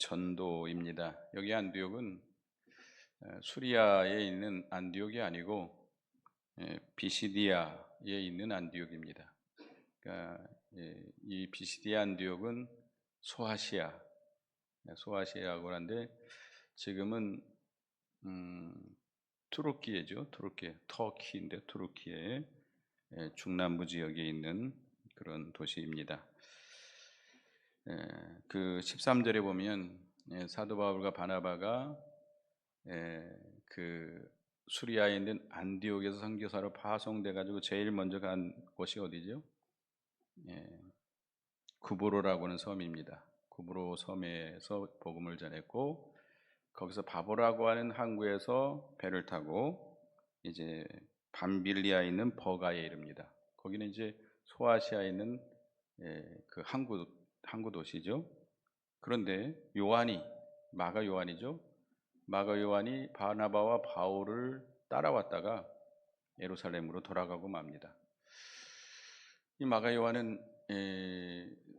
전도입니다. 여기 안디옥은 수리아에 있는 안디옥이 아니고 비시디아에 있는 안디옥입니다. 그러니까 이 비시디아 안디옥은 소아시아, 소아시아라고 하는데 지금은 투르키예죠. 터키인데 투르키의 중남부 지역에 있는 그런 도시입니다. 그 13절에 보면 사도 바울과 바나바가 그 수리아에 있는 안디옥에서 선교사로 파송돼 가지고 제일 먼저 간 곳이 어디죠? 구브로라고 하는 섬입니다. 구브로 섬에서 복음을 전했고 거기서 바보라고 하는 항구에서 배를 타고 이제 밤빌리아에 있는 버가에 이릅니다. 거기는 이제 소아시아에 있는 그 항구 도시죠. 그런데 마가 요한이죠. 마가 요한이 바나바와 바울을 따라왔다가 예루살렘으로 돌아가고 맙니다. 이 마가 요한은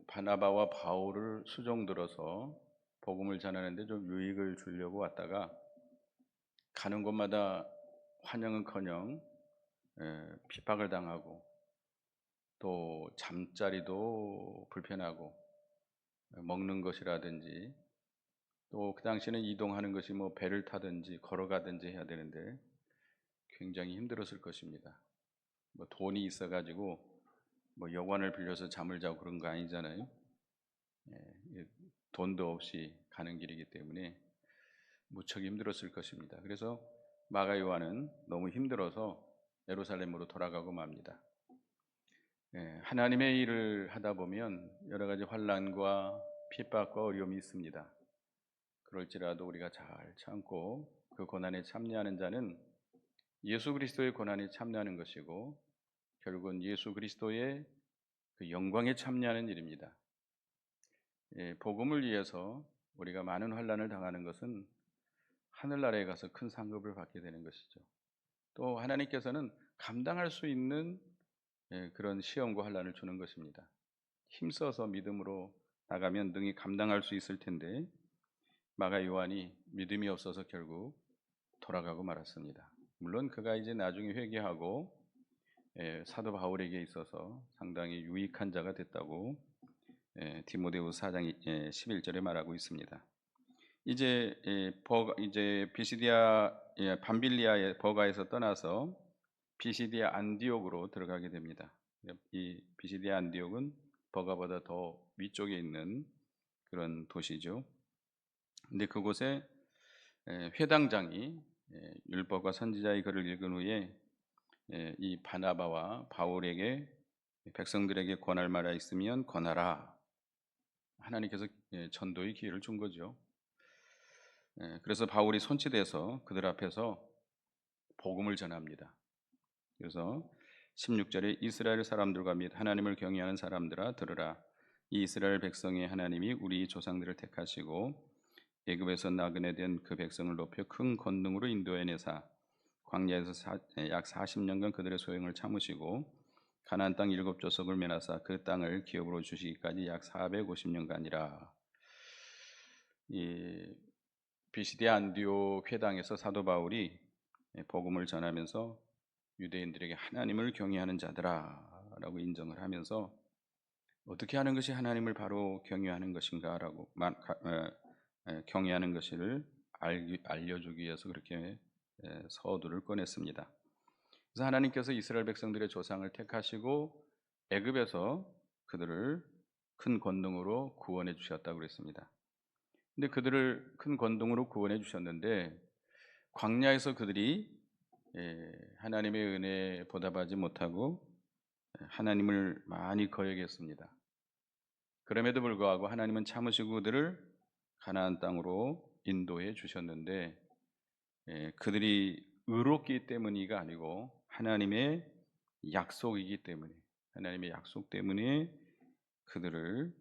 바나바와 바울을 수종들어서 복음을 전하는데 좀 유익을 주려고 왔다가 가는 곳마다 환영은커녕 핍박을 당하고 또 잠자리도 불편하고 먹는 것이라든지 또 그 당시에는 이동하는 것이 뭐 배를 타든지 걸어가든지 해야 되는데 굉장히 힘들었을 것입니다. 뭐 돈이 있어가지고 뭐 여관을 빌려서 잠을 자고 그런 거 아니잖아요. 돈도 없이 가는 길이기 때문에 무척 힘들었을 것입니다. 그래서 마가 요한은 너무 힘들어서 예루살렘으로 돌아가고 맙니다. 하나님의 일을 하다 보면 여러 가지 환난과 핍박과 어려움이 있습니다. 그럴지라도 우리가 잘 참고 그 고난에 참여하는 자는 예수 그리스도의 고난에 참여하는 것이고 결국은 예수 그리스도의 그 영광에 참여하는 일입니다. 복음을 위해서 우리가 많은 환난을 당하는 것은 하늘나라에 가서 큰 상급을 받게 되는 것이죠. 또 하나님께서는 감당할 수 있는 그런 시험과 환난을 주는 것입니다. 힘써서 믿음으로 나가면 능히 감당할 수 있을 텐데 마가 요한이 믿음이 없어서 결국 돌아가고 말았습니다. 물론 그가 이제 나중에 회개하고 사도 바울에게 있어서 상당히 유익한 자가 됐다고 디모데후서 4장 11절에 말하고 있습니다. 이제 비시디아 밤빌리아의 버가에서 떠나서 비시디아 안디옥으로 들어가게 됩니다. 이 비시디아 안디옥은 버가보다 더 위쪽에 있는 그런 도시죠. 근데 그곳에 회당장이 율법과 선지자의 글을 읽은 후에 이 바나바와 바울에게 백성들에게 권할 말이 있으면 권하라. 하나님께서 전도의 기회를 준 거죠. 그래서 바울이 손치돼서 그들 앞에서 복음을 전합니다. 그래서 16절에 이스라엘 사람들과 및 하나님을 경외하는 사람들아 들으라. 이 이스라엘 백성의 하나님이 우리 조상들을 택하시고 애굽에서 나그네 된 그 백성을 높여 큰 권능으로 인도해내사 광야에서 약 40년간 그들의 소형을 참으시고 가나안 땅 7조석을 면하사 그 땅을 기업으로 주시기까지 약 450년간이라. 이 비시디아 안디옥 회당에서 사도 바울이 복음을 전하면서 유대인들에게 하나님을 경외하는 자들아라고 인정을 하면서 어떻게 하는 것이 하나님을 바로 경외하는 것인가라고 경외하는 것을 알려주기 위해서 그렇게 서두를 꺼냈습니다. 그래서 하나님께서 이스라엘 백성들의 조상을 택하시고 애굽에서 그들을 큰 권능으로 구원해 주셨다고 그랬습니다. 근데 그들을 큰 권능으로 구원해 주셨는데 광야에서 그들이 하나님의 은혜에 보답하지 못하고 하나님을 많이 거역했습니다. 그럼에도 불구하고 하나님은 참으시고 그들을 가나안 땅으로 인도해 주셨는데 그들이 의롭기 때문이가 아니고 하나님의 약속이기 때문에 하나님의 약속 때문에 그들을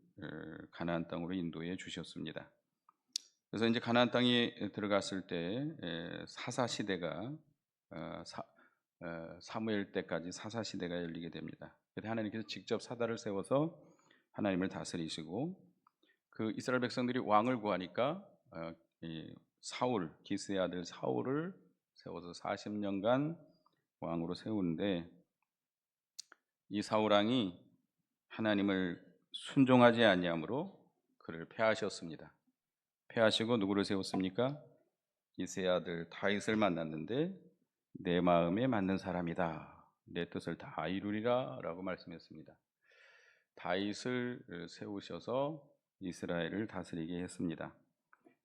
가나안 땅으로 인도해 주셨습니다. 그래서 이제 가나안 땅에 들어갔을 때 사사 시대가 사무엘 때까지 사사 시대가 열리게 됩니다. 그때 하나님께서 직접 사다를 세워서 하나님을 다스리시고 그 이스라엘 백성들이 왕을 구하니까 이 사울, 기스의 아들 사울을 세워서 40년간 왕으로 세우는데, 이 사울 왕이 하나님을 순종하지 아니함으로 그를 패하셨습니다. 패하시고 누구를 세웠습니까? 이새의 아들 다윗을 만났는데 내 마음에 맞는 사람이다, 내 뜻을 다 이루리라 라고 말씀했습니다. 다윗을 세우셔서 이스라엘을 다스리게 했습니다.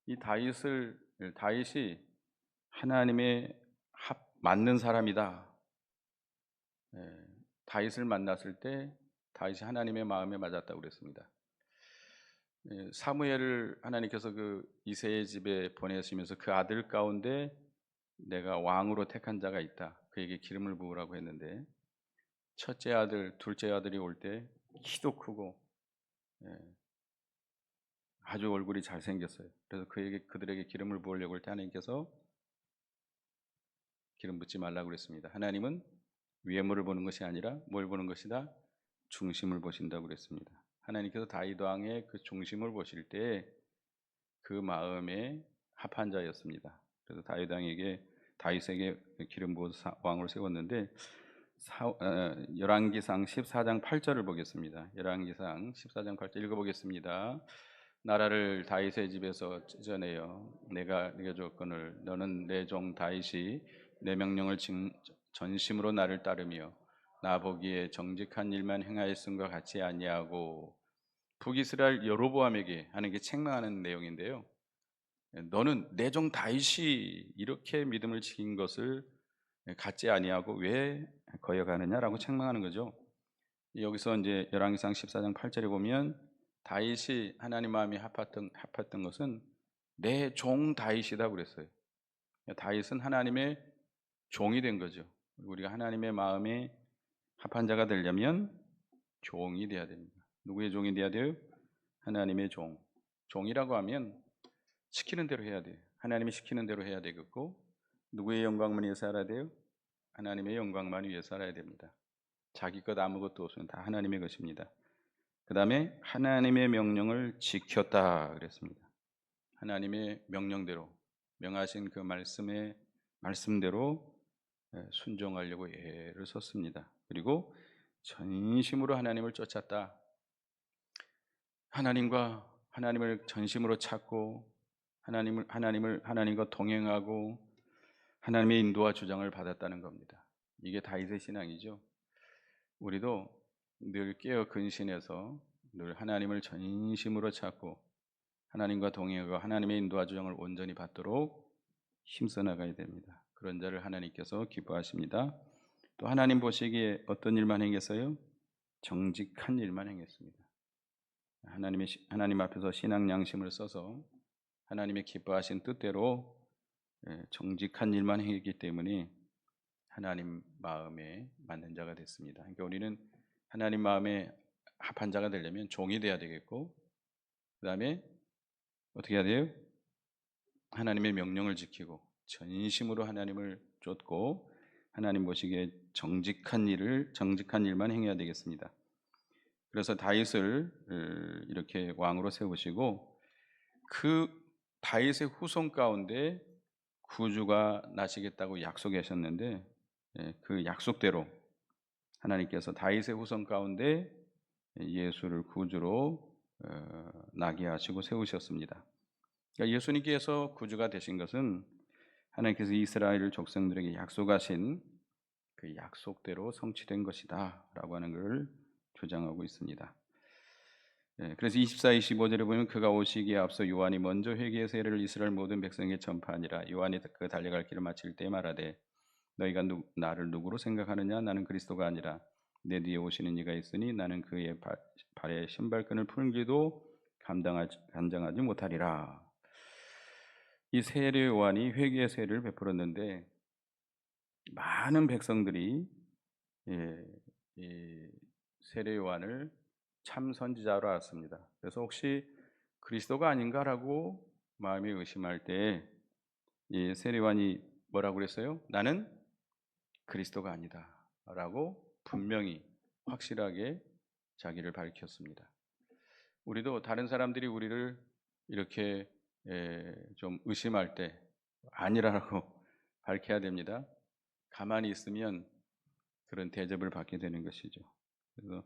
이 다윗이 하나님의 맞는 사람이다. 다윗을 만났을 때 다윗이 하나님의 마음에 맞았다고 그랬습니다. 사무엘을 하나님께서 그 이새의 집에 보내시면서 그 아들 가운데 내가 왕으로 택한 자가 있다, 그에게 기름을 부으라고 했는데, 첫째 아들, 둘째 아들이 올 때 키도 크고 아주 얼굴이 잘생겼어요. 그래서 그들에게 기름을 부으려고 할 때 하나님께서 기름 붓지 말라고 그랬습니다. 하나님은 외모를 보는 것이 아니라 뭘 보는 것이다? 중심을 보신다고 그랬습니다. 하나님께서 다윗 왕의 그 중심을 보실 때 그 마음에 합한 자였습니다. 그래서 다윗에게 기름 부어서 왕을 세웠는데, 열왕기상 14장 8절을 보겠습니다. 열왕기상 14장 8절 읽어보겠습니다. 나라를 다윗의 집에서 찢어내어 내가 네게 줬거늘 너는 내 종 다윗이 내 명령을 전심으로 나를 따르며 나 보기에 정직한 일만 행하였음과 같이 아니하고, 북이스라엘 여로보암에게 하는 게 책망하는 내용인데요. 너는 내 종 다윗이 이렇게 믿음을 지킨 것을 갖지 아니하고 왜 거역하느냐라고 책망하는 거죠. 여기서 이제 열왕기상 14장 8절에 보면 다윗이 하나님 마음이 합했던 것은 내 종 다윗이다 그랬어요. 다윗은 하나님의 종이 된 거죠. 우리가 하나님의 마음에 합한 자가 되려면 종이 돼야 됩니다. 누구의 종이 돼야 돼요? 하나님의 종. 종이라고 하면 시키는 대로 해야 돼요. 하나님이 시키는 대로 해야 되겠고, 누구의 영광만 위해 살아야 돼요? 하나님의 영광만 위해 살아야 됩니다. 자기 것 아무것도 없으면 다 하나님의 것입니다. 그 다음에 하나님의 명령을 지켰다 그랬습니다. 하나님의 명령대로, 명하신 그 말씀대로 순종하려고 애를 썼습니다. 그리고 전심으로 하나님을 쫓았다. 하나님을 전심으로 찾고 하나님과 동행하고 하나님의 인도와 주장을 받았다는 겁니다. 이게 다윗의 신앙이죠. 우리도 늘 깨어 근신해서 늘 하나님을 전심으로 찾고 하나님과 동행하고 하나님의 인도와 주장을 온전히 받도록 힘써 나가야 됩니다. 그런 자를 하나님께서 기뻐하십니다. 또 하나님 보시기에 어떤 일만 행했어요? 정직한 일만 행했습니다. 하나님 앞에서 신앙 양심을 써서 하나님의 기뻐하신 뜻대로 정직한 일만 행했기 때문에 하나님 마음에 맞는 자가 됐습니다. 그러니까 우리는 하나님 마음에 합한 자가 되려면 종이 돼야 되겠고, 그 다음에 어떻게 해야 돼요? 하나님의 명령을 지키고 전심으로 하나님을 쫓고 하나님 보시기에 정직한 일만 행해야 되겠습니다. 그래서 다윗을 이렇게 왕으로 세우시고, 그 다윗의 후손 가운데 구주가 나시겠다고 약속하셨는데, 그 약속대로 하나님께서 다윗의 후손 가운데 예수를 구주로 나게 하시고 세우셨습니다. 그러니까 예수님께서 구주가 되신 것은 하나님께서 이스라엘 족속들에게 약속하신 그 약속대로 성취된 것이다 라고 하는 것을 주장하고 있습니다. 그래서 24, 25절에 보면 그가 오시기에 앞서 요한이 먼저 회개의 세례를 이스라엘 모든 백성에게 전파하니라. 요한이 그 달려갈 길을 마칠 때 말하되 너희가 나를 누구로 생각하느냐? 나는 그리스도가 아니라 내 뒤에 오시는 이가 있으니 나는 그의 발에 신발끈을 푸는 길도 감당하지 못하리라. 이 세례 요한이 회개의 세례를 베풀었는데 많은 백성들이 이 세례 요한을 참 선지자로 알았습니다. 그래서 혹시 그리스도가 아닌가라고 마음이 의심할 때 이 세례 요한이 뭐라고 그랬어요? 나는 그리스도가 아니다라고 분명히 확실하게 자기를 밝혔습니다. 우리도 다른 사람들이 우리를 이렇게 좀 의심할 때 아니라고 밝혀야 됩니다. 가만히 있으면 그런 대접을 받게 되는 것이죠. 그래서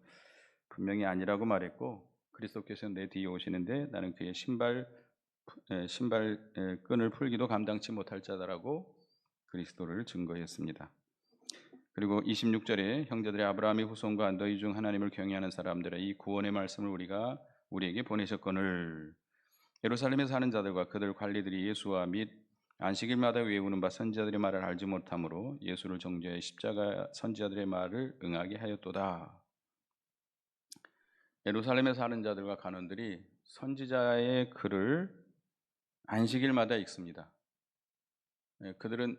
분명히 아니라고 말했고, 그리스도께서 내 뒤에 오시는데 나는 그의 신발 끈을 풀기도 감당치 못할 자다라고 그리스도를 증거했습니다. 그리고 26절에 형제들의 아브라함의 후손과 너희 중 하나님을 경외하는 사람들의 이 구원의 말씀을 우리에게 보내셨거늘 예루살렘에 사는 자들과 그들 관리들이 예수와 및 안식일마다 외우는 바 선지자들의 말을 알지 못하므로 예수를 정죄해 십자가 선지자들의 말을 응하게 하였도다. 예루살렘에 사는 자들과 간원들이 선지자의 글을 안식일마다 읽습니다. 그들은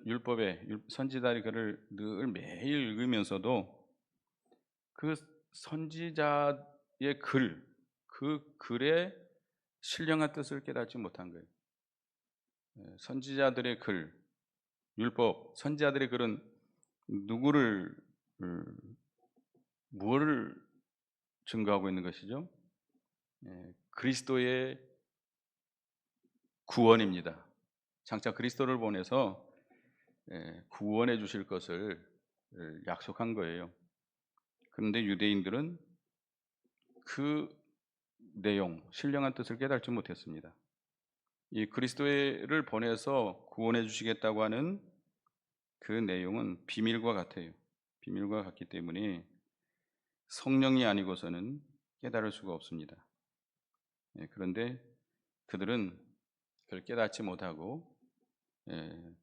선지자의 글을 늘 매일 읽으면서도 그 선지자의 그 글의 신령한 뜻을 깨닫지 못한 거예요. 선지자들의 글, 율법, 선지자들의 글은 무엇을 증거하고 있는 것이죠? 그리스도의 구원입니다. 장차 그리스도를 보내서 구원해 주실 것을 약속한 거예요. 그런데 유대인들은 그 내용, 신령한 뜻을 깨닫지 못했습니다. 이 그리스도를 보내서 구원해 주시겠다고 하는 그 내용은 비밀과 같아요. 비밀과 같기 때문에 성령이 아니고서는 깨달을 수가 없습니다. 그런데 그들은 그걸 깨닫지 못하고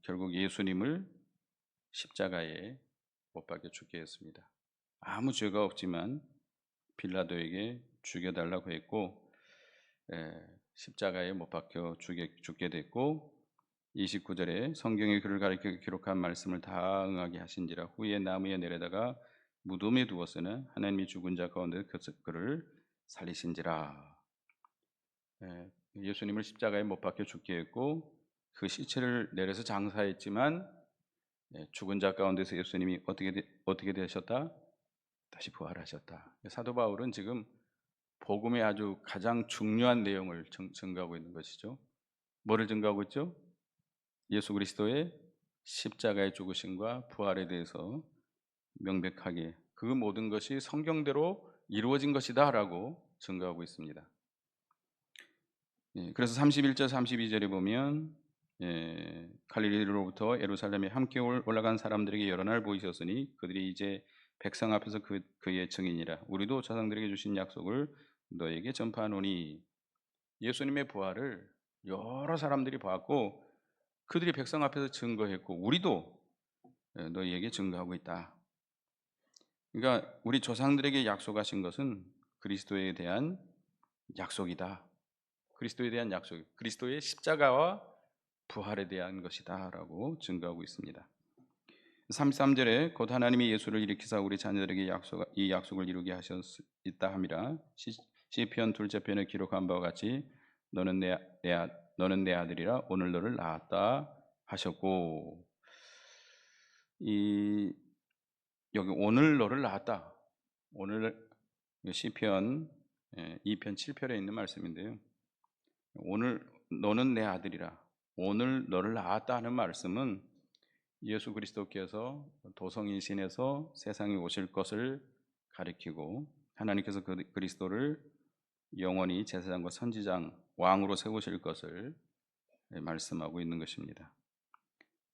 결국 예수님을 십자가에 못 박혀 죽게 했습니다. 아무 죄가 없지만 빌라도에게 죽여달라고 했고 십자가에 못 박혀 죽게 됐고 29절에 성경의 그를 가리켜 기록한 말씀을 다 응하게 하신지라 후에 나무에 내려다가 무덤에 두었으나 하나님이 죽은 자 가운데 그를 살리신지라. 예수님을 십자가에 못 박혀 죽게 했고 그 시체를 내려서 장사했지만 죽은 자 가운데서 예수님이 어떻게 되셨다? 다시 부활하셨다. 사도 바울은 지금 복음의 아주 가장 중요한 내용을 증거하고 있는 것이죠. 뭐를 증거하고 있죠? 예수 그리스도의 십자가의 죽으심과 부활에 대해서 명백하게 그 모든 것이 성경대로 이루어진 것이다라고 증거하고 있습니다. 그래서 31절 32절에 보면 갈릴리로부터 예루살렘에 함께 올라간 사람들에게 여러 날 보이셨으니 그들이 이제 백성 앞에서 그의 증인이라. 우리도 조상들에게 주신 약속을 너에게 전파하노니. 예수님의 부활을 여러 사람들이 봤고 그들이 백성 앞에서 증거했고 우리도 너희에게 증거하고 있다. 그러니까 우리 조상들에게 약속하신 것은 그리스도에 대한 약속이다. 그리스도에 대한 약속, 그리스도의 십자가와 부활에 대한 것이다라고 증거하고 있습니다. 33절에 곧 하나님이 예수를 일으키사 우리 자녀들에게 이 약속을 이루게 하셨다 함이라. 시편 둘째 편에 기록한 바와 같이 너는 내 아들이라 오늘 너를 낳았다 하셨고 여기 오늘 너를 낳았다. 오늘 시편 2편 7편에 있는 말씀인데요. 오늘 너는 내 아들이라 오늘 너를 낳았다 하는 말씀은 예수 그리스도께서 도성인신에서 세상에 오실 것을 가리키고 하나님께서 그리스도를 영원히 제사장과 선지장 왕으로 세우실 것을 말씀하고 있는 것입니다.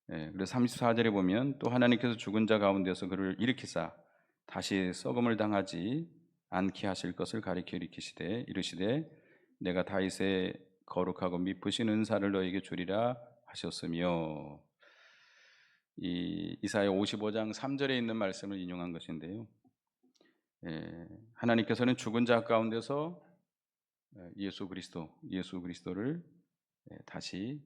그래서 34절에 보면 또 하나님께서 죽은 자 가운데서 그를 일으키사 다시 썩음을 당하지 않게 하실 것을 가리켜 이르시되 내가 다윗의 거룩하고 미쁘신 은사를 너에게 주리라 하셨으며. 이 이사야 55장 3절에 있는 말씀을 인용한 것인데요. 하나님께서는 죽은 자 가운데서 예수 그리스도를 다시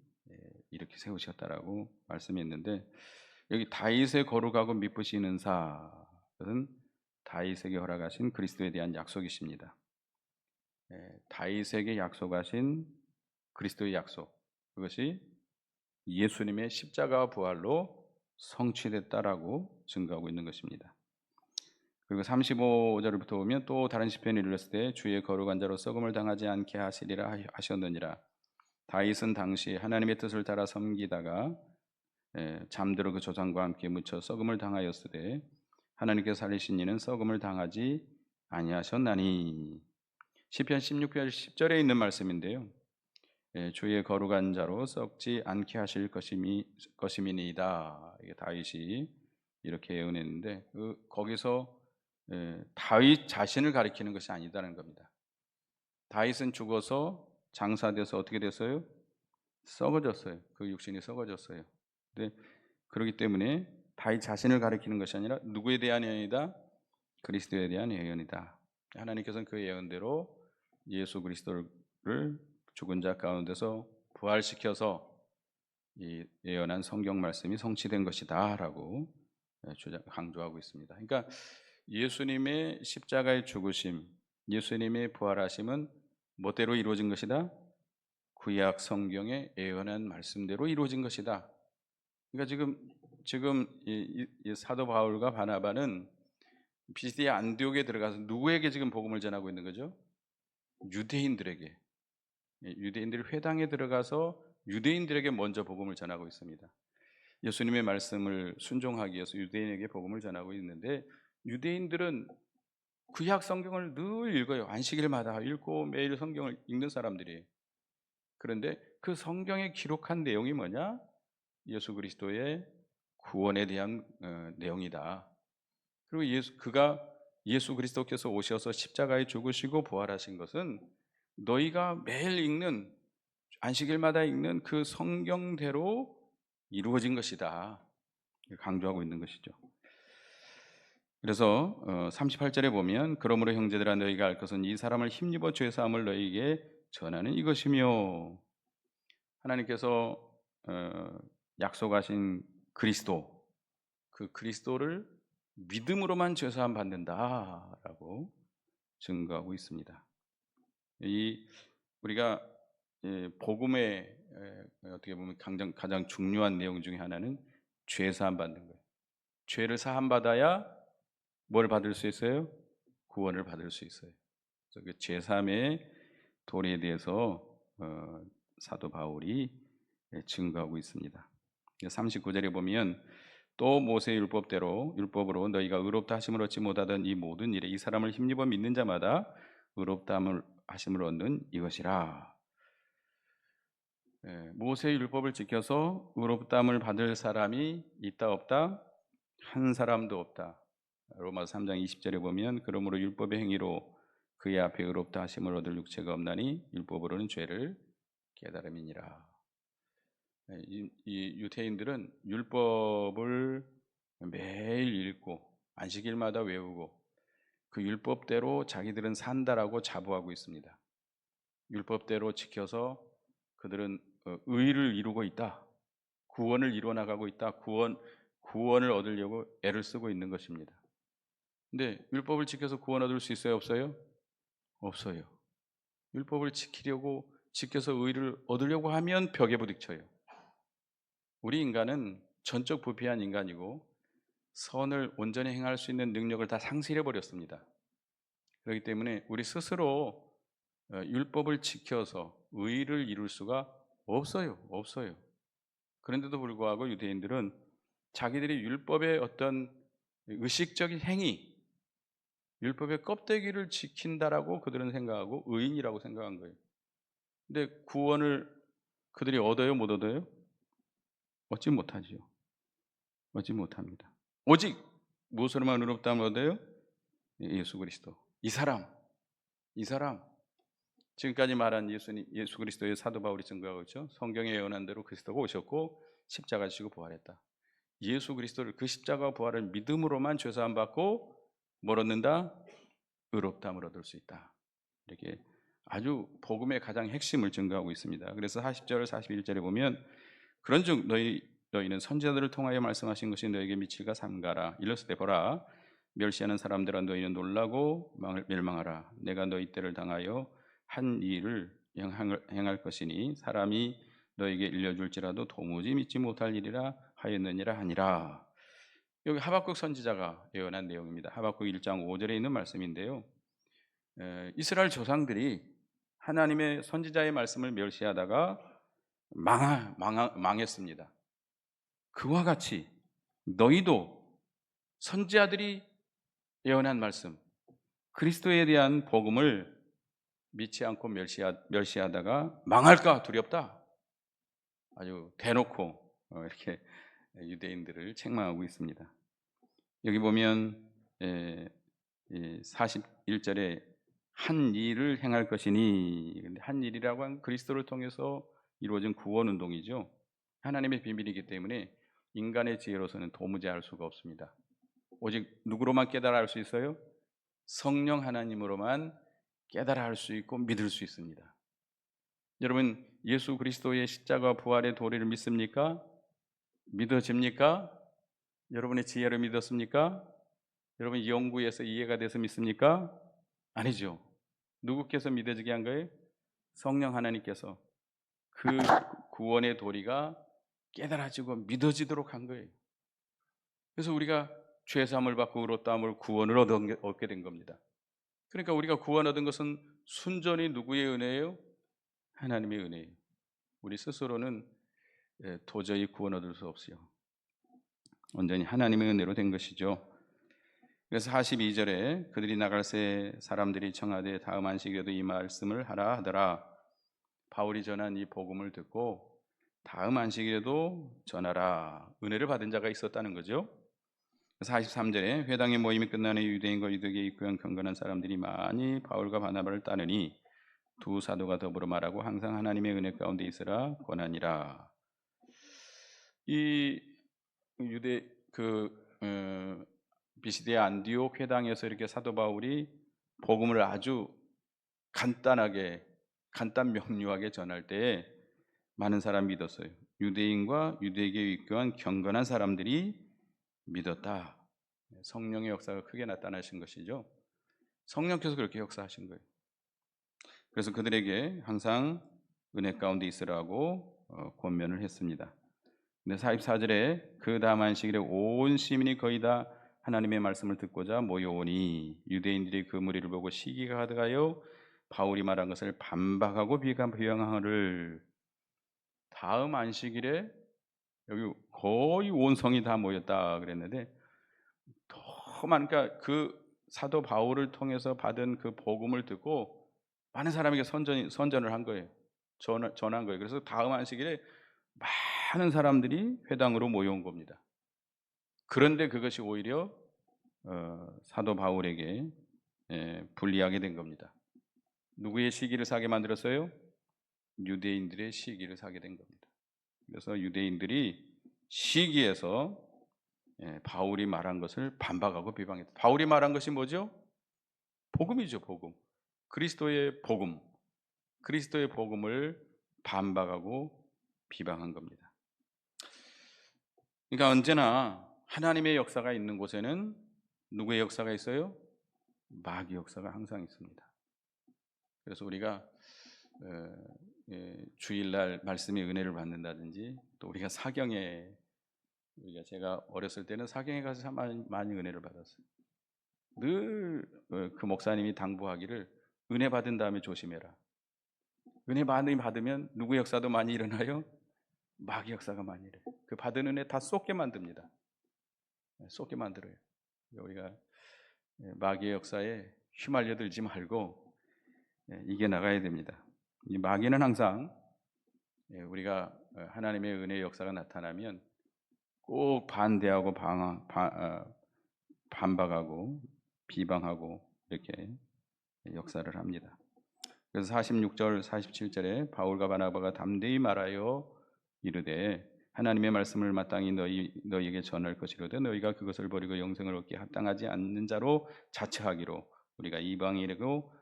이렇게 세우셨다라고 말씀했는데 여기 다윗의 거룩하고 미쁘신 은사는 다윗에게 허락하신 그리스도에 대한 약속이십니다. 다윗에게 약속하신 그리스도의 약속, 그것이 예수님의 십자가 부활로 성취됐다라고 증거하고 있는 것입니다. 그리고 35절부터 보면 또 다른 시편을 읽었을 때 주의 거룩한 자로 썩음을 당하지 않게 하시리라 하셨느니라. 다윗은 당시 하나님의 뜻을 따라 섬기다가 잠들어 그 조상과 함께 묻혀 썩음을 당하였으되 하나님께서 살리신 이는 썩음을 당하지 아니하셨나니. 시편 16편 10절에 있는 말씀인데요. 주의 거룩한 자로 썩지 않게 하실 것임이니이다. 이게 다윗이 이렇게 예언했는데 거기서 다윗 자신을 가리키는 것이 아니다는 겁니다. 다윗은 죽어서 장사돼서 어떻게 됐어요? 썩어졌어요. 그 육신이 썩어졌어요. 근데 그렇기 때문에 다윗 자신을 가리키는 것이 아니라 누구에 대한 예언이다? 그리스도에 대한 예언이다. 하나님께서는 그 예언대로 예수 그리스도를 죽은 자 가운데서 부활시켜서 이 예언한 성경 말씀이 성취된 것이다라고 강조하고 있습니다. 그러니까 예수님의 십자가의 죽으심, 예수님의 부활하심은 뭐대로 이루어진 것이다? 구약 성경의 예언한 말씀대로 이루어진 것이다. 그러니까 지금 이 사도 바울과 바나바는 비시디아 안디옥에 들어가서 누구에게 지금 복음을 전하고 있는 거죠? 유대인들에게. 유대인들이 회당에 들어가서 유대인들에게 먼저 복음을 전하고 있습니다. 예수님의 말씀을 순종하기 위해서 유대인에게 복음을 전하고 있는데 유대인들은 구약 성경을 늘 읽어요. 안식일마다 읽고 매일 성경을 읽는 사람들이에요. 그런데 그 성경에 기록한 내용이 뭐냐? 예수 그리스도의 구원에 대한 내용이다. 그리고 예수 그리스도께서 오셔서 십자가에 죽으시고 부활하신 것은 너희가 매일 읽는 안식일마다 읽는 그 성경대로 이루어진 것이다. 강조하고 있는 것이죠. 그래서 38절에 보면 그러므로 형제들아 너희가 알 것은 이 사람을 힘입어 죄 사함을 너희에게 전하는 이것이며 하나님께서 약속하신 그리스도 그 그리스도를 믿음으로만 죄 사함 받는다라고 증거하고 있습니다. 우리가 복음의 어떻게 보면 가장 중요한 내용 중에 하나는 죄 사함 받는 거예요. 죄를 사함 받아야 뭘 받을 수 있어요? 구원을 받을 수 있어요. 그래서 그 죄 사함의 도리에 대해서 사도 바울이 증거하고 있습니다. 39절에 보면 또 모세의 율법으로 너희가 의롭다 하심을 얻지 못하던 이 모든 일에 이 사람을 힘입어 믿는 자마다 의롭다 하심을 얻는 이것이라. 모세의 율법을 지켜서 의롭다함을 받을 사람이 있다 없다? 한 사람도 없다. 로마서 3장 20절에 보면 그러므로 율법의 행위로 그의 앞에 의롭다 하심을 얻을 육체가 없나니 율법으로는 죄를 깨달음이니라. 이 유대인들은 율법을 매일 읽고 안식일마다 외우고 그 율법대로 자기들은 산다라고 자부하고 있습니다. 율법대로 지켜서 그들은 의를 이루고 있다. 구원을 이루어 나가고 있다. 구원을 얻으려고 애를 쓰고 있는 것입니다. 근데 율법을 지켜서 구원 얻을 수 있어요, 없어요? 없어요. 율법을 지켜서 의를 얻으려고 하면 벽에 부딪혀요. 우리 인간은 전적 부패한 인간이고 선을 온전히 행할 수 있는 능력을 다 상실해 버렸습니다. 그렇기 때문에 우리 스스로 율법을 지켜서 의를 이룰 수가 없어요. 그런데도 불구하고 유대인들은 자기들이 율법의 어떤 의식적인 행위, 율법의 껍데기를 지킨다라고 그들은 생각하고 의인이라고 생각한 거예요. 근데 구원을 그들이 얻어요, 못 얻어요? 얻지 못하지요. 얻지 못합니다. 오직 무엇으로만 의롭다함을 얻어요? 예수 그리스도. 이 사람 지금까지 말한 예수 그리스도의 사도 바울이 증거하고 있죠. 성경에 예언한 대로 그리스도가 오셨고 십자가 지시고 부활했다. 예수 그리스도를 그 십자가 부활을 믿음으로만 죄 사함 받고 뭘 얻는다? 의롭다함을 얻을 수 있다. 이렇게 아주 복음의 가장 핵심을 증거하고 있습니다. 그래서 40절 41절에 보면 그런즉 너희는 선지자들을 통하여 말씀하신 것이 너에게 미칠까 삼가라. 일렀을 때 보라 멸시하는 사람들아 너희는 놀라고 멸망하라. 내가 너희 때를 당하여 한 일을 행할 것이니 사람이 너에게 일려줄지라도 도무지 믿지 못할 일이라 하였느니라 하니라. 여기 하박국 선지자가 예언한 내용입니다. 하박국 1장 5절에 있는 말씀인데요. 이스라엘 조상들이 하나님의 선지자의 말씀을 멸시하다가 망했습니다. 그와 같이 너희도 선지자들이 예언한 말씀, 그리스도에 대한 복음을 믿지 않고 멸시하다가 망할까 두렵다. 아주 대놓고 이렇게 유대인들을 책망하고 있습니다. 여기 보면 41절에 한 일을 행할 것이니, 한 일이라고 하면 그리스도를 통해서 이루어진 구원 운동이죠. 하나님의 비밀이기 때문에 인간의 지혜로서는 도무지 알 수가 없습니다. 오직 누구로만 깨달아 알 수 있어요? 성령 하나님으로만 깨달아 알 수 있고 믿을 수 있습니다. 여러분, 예수 그리스도의 십자가 부활의 도리를 믿습니까? 믿어집니까? 여러분의 지혜를 믿었습니까? 여러분 연구에서 이해가 돼서 믿습니까? 아니죠. 누구께서 믿어지게 한 거예요? 성령 하나님께서 그 구원의 도리가 깨달아지고 믿어지도록 한 거예요. 그래서 우리가 죄 사함을 받고 의롭다함을 구원을 얻게 된 겁니다. 그러니까 우리가 구원 얻은 것은 순전히 누구의 은혜예요? 하나님의 은혜예요. 우리 스스로는 도저히 구원 얻을 수 없어요. 온전히 하나님의 은혜로 된 것이죠. 그래서 42절에 그들이 나갈 새 사람들이 청하되 다음 안식일에도 이 말씀을 하라 하더라. 바울이 전한 이 복음을 듣고 다음 안식일에도 전하라. 은혜를 받은 자가 있었다는 거죠. 43절에 회당의 모임이 끝난 후 유대인과 유대계에 입교한 경건한 사람들이 많이 바울과 바나바를 따르니 두 사도가 더불어 말하고 항상 하나님의 은혜 가운데 있으라 권하니라. 이 유대 비시디의 안디옥 회당에서 이렇게 사도 바울이 복음을 아주 간단 명료하게 전할 때에 많은 사람이 믿었어요. 유대인과 유대계에 입교한 경건한 사람들이 믿었다. 성령의 역사가 크게 나타나신 것이죠. 성령께서 그렇게 역사하신 거예요. 그래서 그들에게 항상 은혜 가운데 있으라고 권면을 했습니다. 근데 44절에 그 다음 안식일에 온 시민이 거의 다 하나님의 말씀을 듣고자 모여오니 유대인들이 그 무리를 보고 시기가 가득하여 바울이 말한 것을 반박하고 비방하를. 다음 안식일에 여기 거의 온 성이 다 모였다 그랬는데 더 많으니까 그 사도 바울을 통해서 받은 그 복음을 듣고 많은 사람에게 선전을 한 거예요. 전한 거예요. 그래서 다음 안식일에 많은 사람들이 회당으로 모여온 겁니다. 그런데 그것이 오히려 사도 바울에게 불리하게 된 겁니다. 누구의 시기를 사게 만들었어요? 유대인들의 시기를 사게 된 겁니다. 그래서 유대인들이 시기에서 바울이 말한 것을 반박하고 비방했다. 바울이 말한 것이 뭐죠? 복음이죠, 복음. 그리스도의 복음. 그리스도의 복음을 반박하고 비방한 겁니다. 그러니까 언제나 하나님의 역사가 있는 곳에는 누구의 역사가 있어요? 마귀의 역사가 항상 있습니다. 그래서 우리가 주일날 말씀의 은혜를 받는다든지 또 우리가 제가 어렸을 때는 사경에 가서 참 많이 은혜를 받았어요. 늘 그 목사님이 당부하기를 은혜 받은 다음에 조심해라. 은혜 많이 받으면 누구 역사도 많이 일어나요? 마귀 역사가 많이 일어나요. 그 받은 은혜 다 쏟게 만듭니다. 쏟게 만들어요. 우리가 마귀의 역사에 휘말려 들지 말고 이겨 나가야 됩니다. 이 마귀는 항상 우리가 하나님의 은혜의 역사가 나타나면 꼭 반대하고 반박하고 비방하고 이렇게 역사를 합니다. 그래서 46절 47절에 바울과 바나바가 담대히 말하여 이르되 하나님의 말씀을 마땅히 너희에게 전할 것이로되 너희가 그것을 버리고 영생을 얻기에 합당하지 않는 자로 자처하기로 우리가 이방인에게로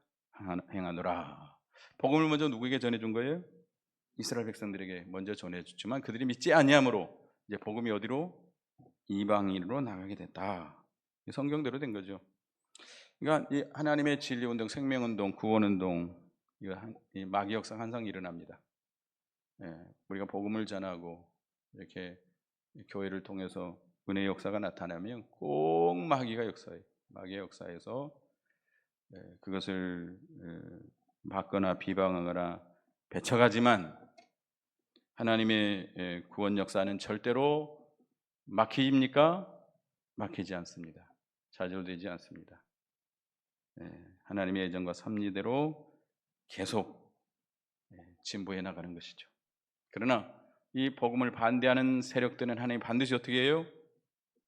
행하노라. 복음을 먼저 누구에게 전해준 거예요? 이스라엘 백성들에게 먼저 전해줬지만 그들이 믿지 아니함으로 이제 복음이 어디로? 이방인으로 나가게 됐다. 성경대로 된 거죠. 그러니까 이 하나님의 진리운동, 생명운동, 구원운동, 이 마귀 역사 항상 일어납니다. 우리가 복음을 전하고 이렇게 교회를 통해서 은혜의 역사가 나타나면 꼭 마귀가 역사해요. 마귀의 역사에서 그것을 막거나 비방하거나 배척하지만 하나님의 구원 역사는 절대로 막힙니까? 막히지 않습니다. 좌절되지 않습니다. 하나님의 예정과 섭리대로 계속 진보해 나가는 것이죠. 그러나 이 복음을 반대하는 세력들은 하나님 반드시 어떻게 해요?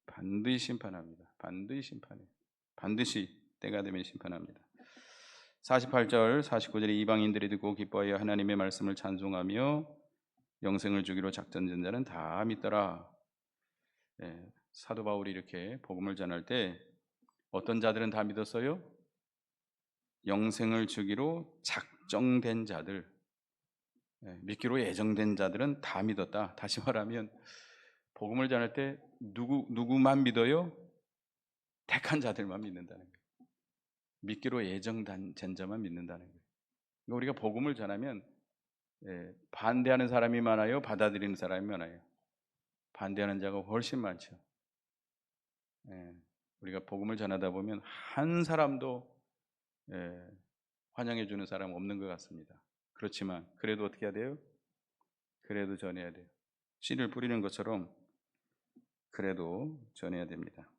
반드시 심판합니다. 반드시 심판해요. 반드시 때가 되면 심판합니다. 48절 49절에 이방인들이 듣고 기뻐하여 하나님의 말씀을 찬송하며 영생을 주기로 작전된 자는 다 믿더라. 사도 바울이 이렇게 복음을 전할 때 어떤 자들은 다 믿었어요? 영생을 주기로 작정된 자들, 믿기로 예정된 자들은 다 믿었다. 다시 말하면 복음을 전할 때 누구만 믿어요? 택한 자들만 믿는다는 거예요. 믿기로 예정된 자만 믿는다는 거예요. 그러니까 우리가 복음을 전하면 반대하는 사람이 많아요? 받아들이는 사람이 많아요? 반대하는 자가 훨씬 많죠. 우리가 복음을 전하다 보면 한 사람도 환영해 주는 사람 없는 것 같습니다. 그렇지만 그래도 어떻게 해야 돼요? 그래도 전해야 돼요. 씨를 뿌리는 것처럼 그래도 전해야 됩니다.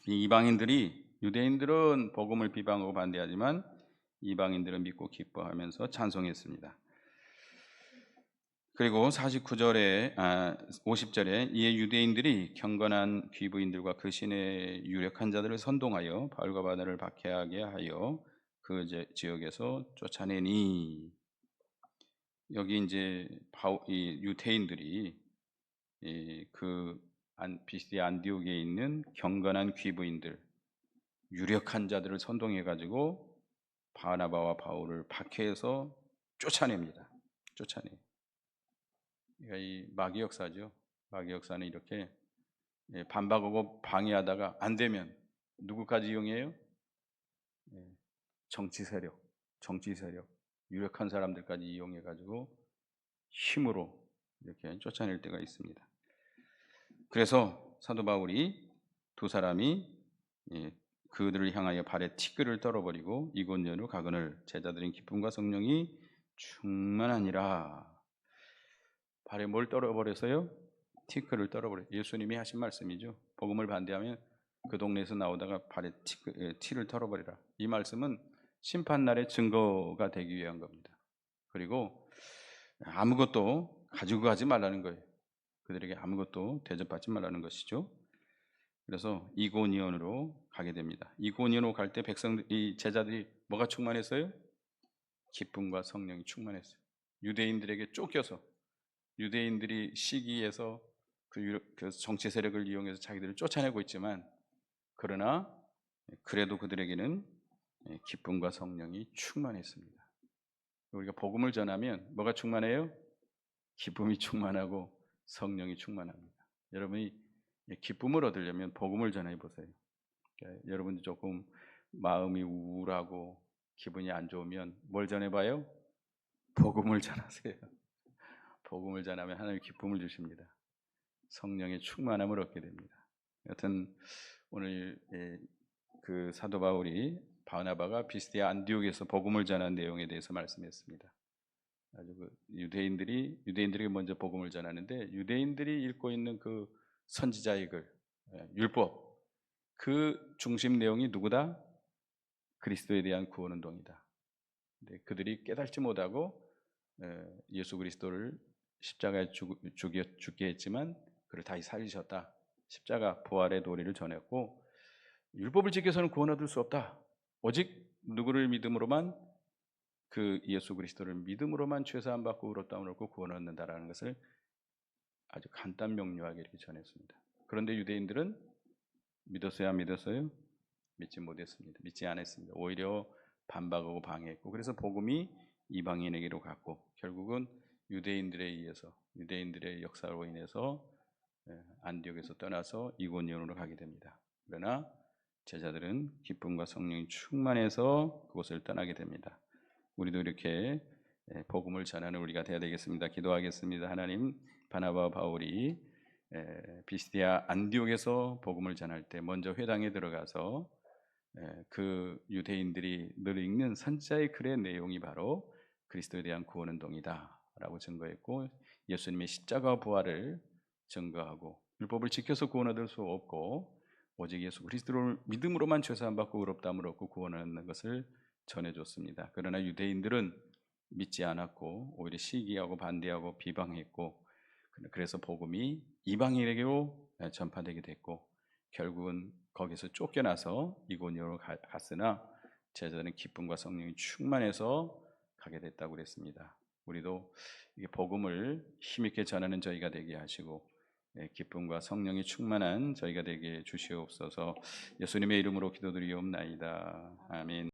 이 이방인들이, 유대인들은 복음을 비방하고 반대하지만 이방인들은 믿고 기뻐하면서 찬송했습니다. 그리고 49절에 50절에 이에 유대인들이 경건한 귀부인들과 그 신의 유력한 자들을 선동하여 바울과 바나바를 박해하게 하여 그 지역에서 쫓아내니, 여기 이제 이 유대인들이 비시디아 안디옥에 있는 경건한 귀부인들, 유력한 자들을 선동해 가지고 바나바와 바울을 박해해서 쫓아냅니다. 쫓아내. 그러니까 이 마귀 역사죠. 마귀 역사는 이렇게 반박하고 방해하다가 안 되면 누구까지 이용해요? 정치 세력, 유력한 사람들까지 이용해 가지고 힘으로 이렇게 쫓아낼 때가 있습니다. 그래서 사도 바울이 두 사람이 그들을 향하여 발에 티끌을 떨어버리고 이곳년으로 가거늘 제자들인 기쁨과 성령이 충만하니라. 발에 뭘 떨어버렸어요? 티끌을 떨어버려요. 예수님이 하신 말씀이죠. 복음을 반대하면 그 동네에서 나오다가 발에 티를 털어버리라. 이 말씀은 심판날의 증거가 되기 위한 겁니다. 그리고 아무것도 가지고 가지 말라는 거예요. 그들에게 아무것도 대접받지 말라는 것이죠. 그래서 이고니온으로 가게 됩니다. 이고니온으로 갈 때 이 제자들이 뭐가 충만했어요? 기쁨과 성령이 충만했어요. 유대인들에게 쫓겨서, 유대인들이 시기에서 그 정치 세력을 이용해서 자기들을 쫓아내고 있지만, 그러나 그래도 그들에게는 기쁨과 성령이 충만했습니다. 우리가 복음을 전하면 뭐가 충만해요? 기쁨이 충만하고 성령이 충만합니다. 여러분이 기쁨을 얻으려면 복음을 전해 보세요. 그러니까 여러분도 조금 마음이 우울하고 기분이 안 좋으면 뭘 전해봐요? 복음을 전하세요. 복음을 전하면 하나님이 기쁨을 주십니다. 성령의 충만함을 얻게 됩니다. 여튼 오늘 그 사도 바울이 바나바가 비시디아 안디옥에서 복음을 전한 내용에 대해서 말씀했습니다. 아주 유대인들에게 먼저 복음을 전하는데, 유대인들이 읽고 있는 그 선지자의 글, 율법, 그 중심 내용이 누구다? 그리스도에 대한 구원 운동이다. 근데 그들이 깨닫지 못하고 예수 그리스도를 십자가에 죽게 했지만 그를 다시 살리셨다. 십자가 부활의 도리를 전했고, 율법을 지켜서는 구원 얻을 수 없다. 오직 누구를 믿음으로만, 그 예수 그리스도를 믿음으로만 죄사함 받고 의롭다함을 얻고 구원 얻는다라는 것을 아주 간단 명료하게 이렇게 전했습니다. 그런데 유대인들은 믿었어요, 안 믿었어요? 믿지 못했습니다. 믿지 않았습니다. 오히려 반박하고 방해했고, 그래서 복음이 이방인에게로 갔고, 결국은 유대인들에 의해서, 유대인들의 역사로 인해서 안디옥에서 떠나서 이고니온으로 가게 됩니다. 그러나 제자들은 기쁨과 성령이 충만해서 그곳을 떠나게 됩니다. 우리도 이렇게 복음을 전하는 우리가 되어야 되겠습니다. 기도하겠습니다. 하나님, 바나바와 바울이 비시디아 안디옥에서 복음을 전할 때 먼저 회당에 들어가서 그 유대인들이 늘 읽는 선자의 글의 내용이 바로 그리스도에 대한 구원 운동이다라고 증거했고, 예수님의 십자가 부활을 증거하고, 율법을 지켜서 구원 얻을 수 없고 오직 예수 그리스도를 믿음으로만 죄사함 받고 의롭다함을 얻고 구원을 얻는 것을 전해줬습니다. 그러나 유대인들은 믿지 않았고 오히려 시기하고 반대하고 비방했고, 그래서 복음이 이방인에게로 전파되게 됐고, 결국은 거기서 쫓겨나서 이고니오로 갔으나 제자는 기쁨과 성령이 충만해서 가게 됐다고 그랬습니다. 우리도 이게 복음을 힘있게 전하는 저희가 되게 하시고 기쁨과 성령이 충만한 저희가 되게 주시옵소서. 예수님의 이름으로 기도드리옵나이다. 아멘.